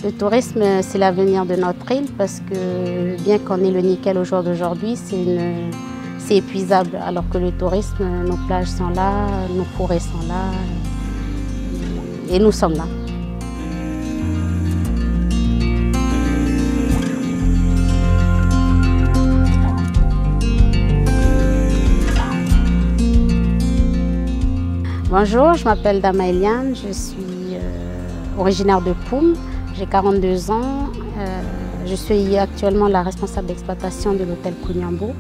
Le tourisme, c'est l'avenir de notre île parce que bien qu'on ait le nickel au jour d'aujourd'hui, c'est épuisable. Alors que le tourisme, nos plages sont là, nos forêts sont là et nous sommes là. Bonjour, je m'appelle Dama Eliane, je suis originaire de Poum, j'ai 42 ans. Je suis actuellement la responsable d'exploitation de l'hôtel Kougnambo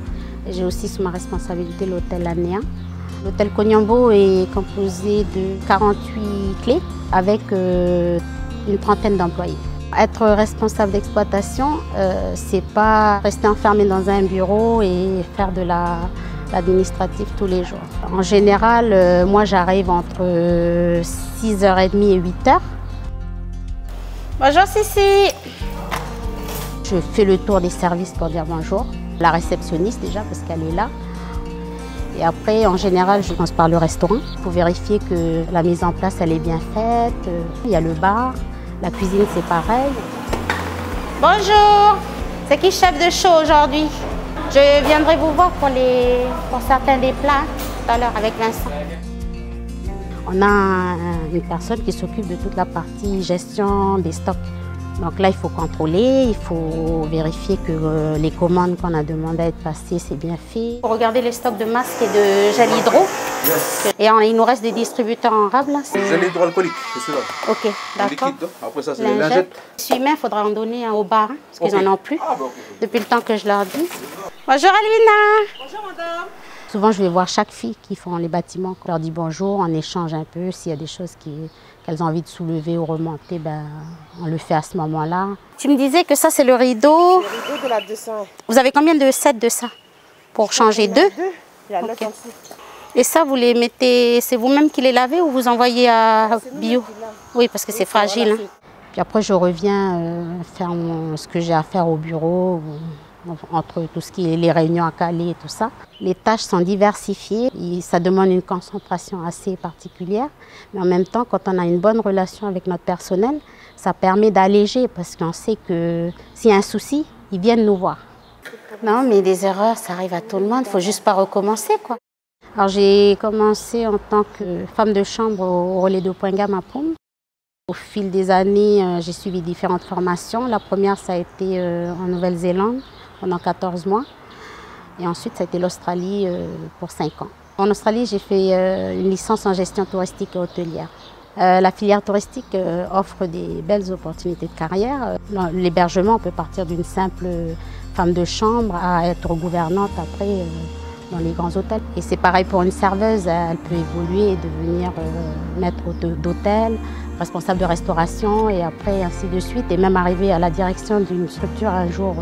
et j'ai aussi sous ma responsabilité l'hôtel Anéa. L'hôtel Kougnambo est composé de 48 clés avec une trentaine d'employés. Être responsable d'exploitation, c'est pas rester enfermé dans un bureau et faire de l'administratif tous les jours. En général, moi j'arrive entre 6h30 et 8h. Bonjour Cici. Je fais le tour des services pour dire bonjour. La réceptionniste déjà parce qu'elle est là. Et après, en général, je commence par le restaurant pour vérifier que la mise en place elle est bien faite. Il y a le bar, la cuisine c'est pareil. Bonjour, c'est qui chef de show aujourd'hui? Je viendrai vous voir pour certains des plats tout à l'heure avec Vincent. On a une personne qui s'occupe de toute la partie gestion des stocks. Donc là, il faut contrôler, il faut vérifier que les commandes qu'on a demandé à être passées, c'est bien fait. Il faut regarder les stocks de masques et de gel hydro. Yes. Et il nous reste des distributeurs en rab. Gel hydroalcoolique, c'est cela. Ok, d'accord. Après ça, c'est les lingettes. Essuie-mains, il faudra en donner au bar, parce qu'ils n'en ont plus. Ah, bah, okay. Depuis le temps que je leur dis. Bonjour Alvina. Bonjour madame. Souvent, je vais voir chaque fille qui font les bâtiments. Je leur dis bonjour, on échange un peu. S'il y a des choses qu'elles ont envie de soulever ou remonter, ben, on le fait à ce moment-là. Tu me disais que ça, c'est le rideau. Le rideau de la 200. Vous avez combien de sets de ça? Pour changer deux? Il y a okay. Et ça, vous les mettez, c'est vous-même qui les lavez ou vous envoyez à bio? Oui, parce que c'est fragile. Voilà, Puis après, je reviens faire ce que j'ai à faire au bureau. Entre tout ce qui est les réunions à caler et tout ça. Les tâches sont diversifiées, ça demande une concentration assez particulière, mais en même temps, quand on a une bonne relation avec notre personnel, ça permet d'alléger parce qu'on sait que s'il y a un souci, ils viennent nous voir. Non, mais des erreurs, ça arrive à tout le monde, il ne faut juste pas recommencer, quoi. Alors j'ai commencé en tant que femme de chambre au relais de point gamme à Poum. Au fil des années, j'ai suivi différentes formations. La première, ça a été en Nouvelle-Zélande, pendant 14 mois. Et ensuite, ça a été l'Australie pour 5 ans. En Australie, j'ai fait une licence en gestion touristique et hôtelière. La filière touristique offre des belles opportunités de carrière. L'hébergement, on peut partir d'une simple femme de chambre à être gouvernante après dans les grands hôtels. Et c'est pareil pour une serveuse, elle peut évoluer et devenir maître d'hôtel, responsable de restauration et après ainsi de suite. Et même arriver à la direction d'une structure un jour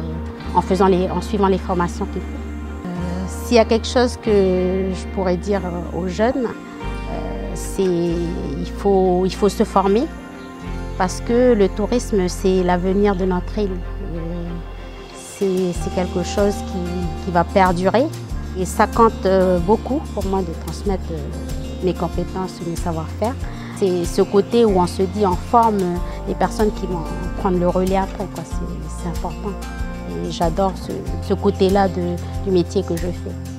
en suivant les formations qu'il faut. S'il y a quelque chose que je pourrais dire aux jeunes, c'est qu'il faut se former parce que le tourisme, c'est l'avenir de notre île. C'est quelque chose qui va perdurer et ça compte beaucoup pour moi de transmettre mes compétences, mes savoir-faire. C'est ce côté où on se dit on forme les personnes qui vont prendre le relais après, c'est important. Et j'adore ce côté-là du métier que je fais.